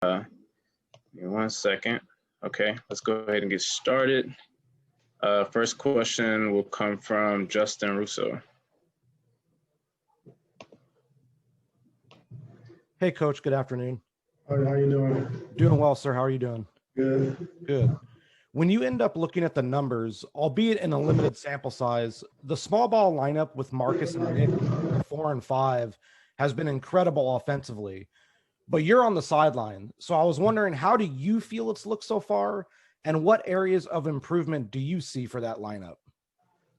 Give me 1 second. Okay, let's go ahead and get started. First question will come from Justin Russo. Hey, Coach. Good afternoon. How you doing? Doing well, sir. How are you doing? Good. Good. When you end up looking at the numbers, albeit in a limited sample size, the small ball lineup with Marcus and Nick, 4 and 5, has been incredible offensively. But you're on the sideline. So I was wondering, how do you feel it's looked so far? And what areas of improvement do you see for that lineup?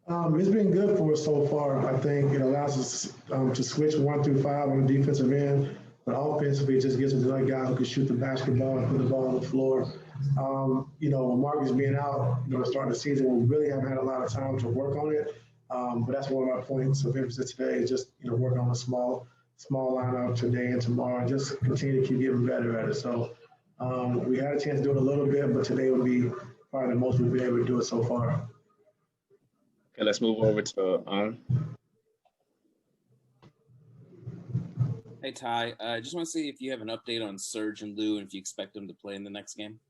It's been good for us so far. I think it allows us to switch 1 through 5 on the defensive end. But offensively, it just gives us another guy who can shoot the basketball and put the ball on the floor. With Marcus being out, starting the season, we really haven't had a lot of time to work on it. But that's one of my points of emphasis today is just, working on a small lineup today and tomorrow and just continue to keep getting better at it. So we had a chance to do it a little bit, but today would be probably the most we've been able to do it so far. Okay, let's move over to Hey, Ty. I just want to see if you have an update on Serge and Lue and if you expect them to play in the next game.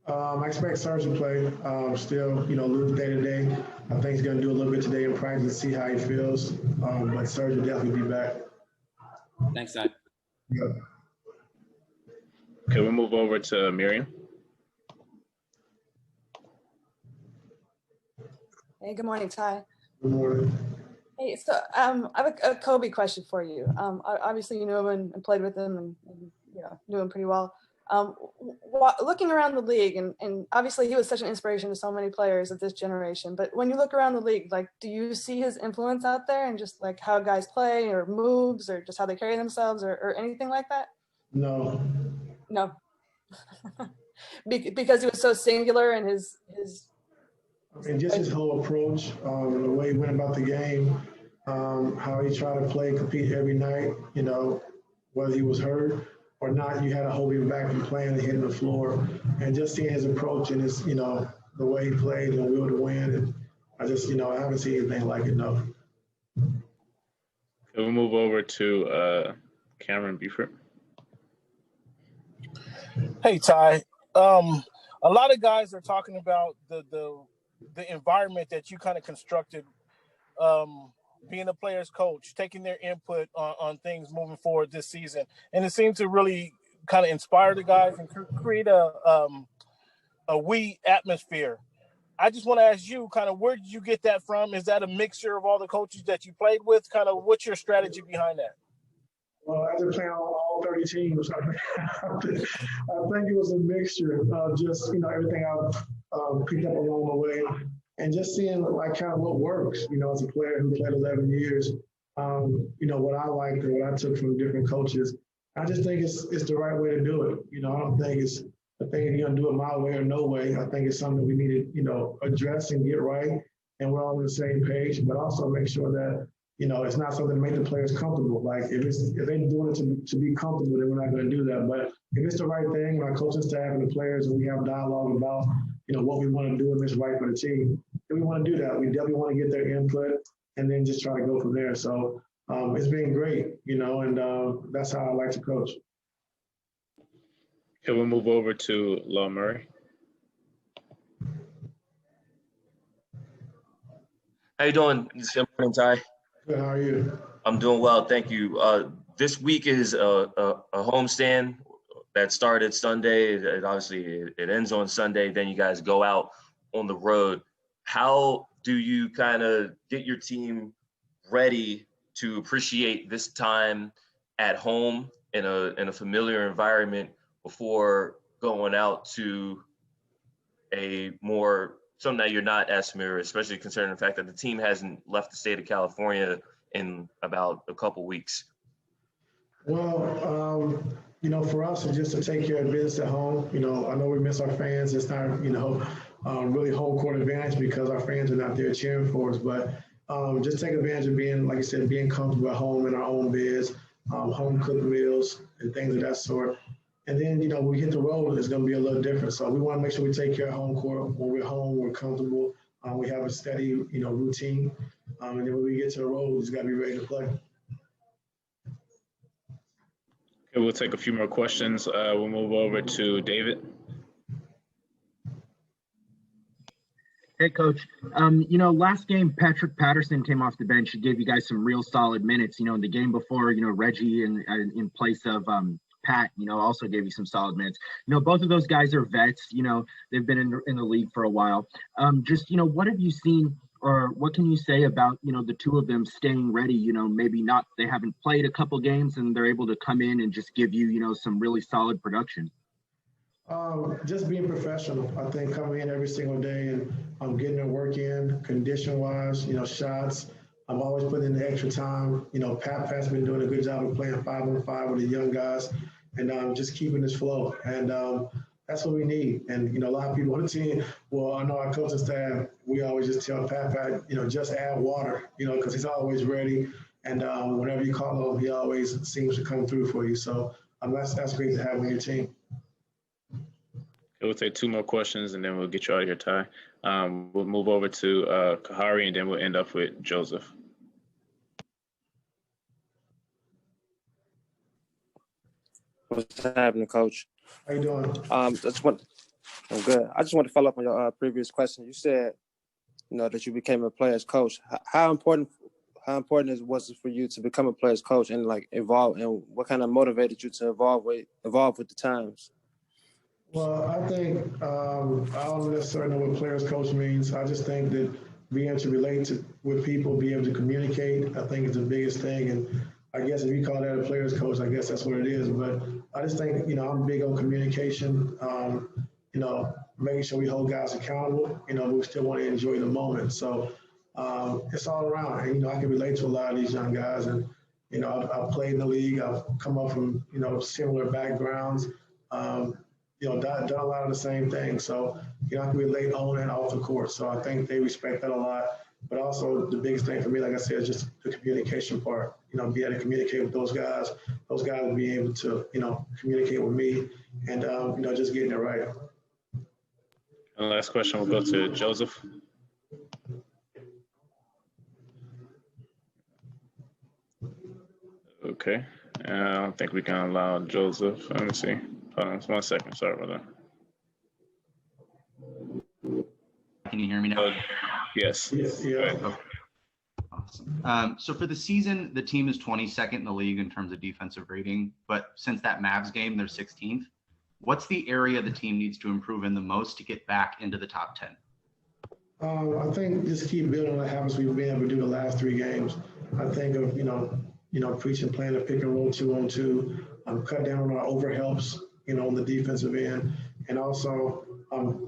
I expect Serge to play. Still, Luke day to day. I think he's going to do a little bit today in practice to see how he feels. But Serge will definitely be back. Thanks, Ty. Yeah. Okay, we'll move over to Miriam. Hey, good morning, Ty. Good morning. Hey, so I have a Kobe question for you. Obviously, you knew him and played with him and knew him pretty well. Looking around the league, and obviously he was such an inspiration to so many players of this generation, but when you look around the league, do you see his influence out there and just how guys play or moves or just how they carry themselves or anything like that? No. Because he was so singular in his just his whole approach, the way he went about the game, how he tried to compete every night, whether he was hurt or not, you had to hold him back from playing and hitting the floor. And just seeing his approach and his, the way he played and will to win. And I just, I haven't seen anything like it, no. Okay, we'll move over to Cameron Buford. Hey, Ty. A lot of guys are talking about the environment that you kind of constructed, being a player's coach, taking their input on things moving forward this season. And it seemed to really kind of inspire the guys and create a we atmosphere. I just want to ask you kind of where did you get that from? Is that a mixture of all the coaches that you played with? Kind of what's your strategy behind that? Well, after playing on all 30 teams, I think it was a mixture of just, everything I've picked up along the way and just seeing kind of what works, as a player who played 11 years, what I liked and what I took from different coaches. I just think it's the right way to do it. I don't think it's a thing you're going to do it my way or no way. I think it's something we need to, address and get right. And we're all on the same page, but also make sure that, it's not something to make the players comfortable. Like if they're doing it to be comfortable, then we're not going to do that. But if it's the right thing, my coaching staff and the players, and we have dialogue about, what we want to do and it's right for the team, then we want to do that. We definitely want to get their input and then just try to go from there. So it's been great, and that's how I like to coach. Okay, we'll move over to Law Murray. How you doing? Good morning, Ty. Good, how are you? I'm doing well, thank you. This week is a homestand that started Sunday. It ends on Sunday. Then you guys go out on the road. How do you kind of get your team ready to appreciate this time at home in a familiar environment before going out to something that you're not as familiar, especially considering the fact that the team hasn't left the state of California in about a couple weeks? Well, for us, it's just to take care of business at home. I know we miss our fans. It's not, really home court advantage because our fans are not there cheering for us. But just take advantage of being, like I said, being comfortable at home in our own beds, home cooked meals and things of that sort. And then, when we hit the road, it's going to be a little different. So we want to make sure we take care of home court. When we're home, we're comfortable. We have a steady, routine. And then when we get to the road, we just got to be ready to play. Okay, we'll take a few more questions. We'll move over to David. Hey, Coach. Last game, Patrick Patterson came off the bench. He gave you guys some real solid minutes. In the game before, Reggie in place of Pat, also gave you some solid minutes. Both of those guys are vets. They've been in the league for a while. What have you seen, or what can you say about, the two of them staying ready? Maybe not, they haven't played a couple games and they're able to come in and just give you, some really solid production. Just being professional. I think coming in every single day and getting their work in, condition-wise, shots. I'm always putting in the extra time. Pat's been doing a good job of playing 5-on-5 with the young guys and just keeping this flow. And that's what we need. And, a lot of people on the team, well, I know our coaching staff, we always just tell Pat, just add water, because he's always ready. And whenever you call him, he always seems to come through for you. So that's great to have on your team. We'll take two more questions and then we'll get you out of here, Ty. We'll move over to Kahari and then we'll end up with Joseph. What's happening, Coach? How you doing? I'm good. I just want to follow up on your previous question. You said, that you became a player's coach. How important was it for you to become a player's coach and evolve, and what kind of motivated you to evolve with the times? Well, I think I don't necessarily know what players coach means. I just think that being able to relate with people, be able to communicate, I think is the biggest thing. And I guess if you call that a players coach, I guess that's what it is. But I just think, I'm big on communication, making sure we hold guys accountable, but we still want to enjoy the moment. So it's all around. And, I can relate to a lot of these young guys. And, I've played in the league. I've come up from, similar backgrounds. Done a lot of the same things. So, I can relate on and off the court. So I think they respect that a lot. But also the biggest thing for me, like I said, is just the communication part. Be able to communicate with those guys being able to, communicate with me and, just getting it right. And last question will go to Joseph. Okay. I don't think we can allow Joseph. Let me see. Hold on, just 1 second. Sorry about that. Can you hear me now? Yes. Yeah. Okay. Awesome. So for the season, the team is 22nd in the league in terms of defensive rating, but since that Mavs game, they're 16th. What's the area the team needs to improve in the most to get back into the top 10? I think just keep building what happens we've been able to do the last 3 games. I think of, preaching playing a pick and roll 2-on-2, cut down on our overhelps, on the defensive end, and also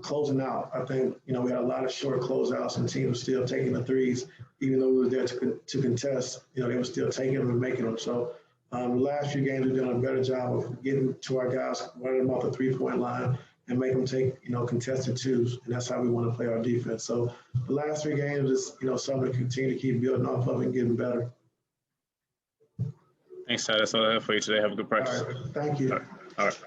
closing out. I think, we had a lot of short closeouts and teams still taking the threes, even though we were there to contest, they were still taking them and making them. So the last few games, we've done a better job of getting to our guys, running them off the 3-point line and make them take, contested twos. And that's how we want to play our defense. So the last 3 games is, something to continue to keep building off of and getting better. Thanks, Ty. That's all I have for you today. Have a good practice. All right. Thank you. All right.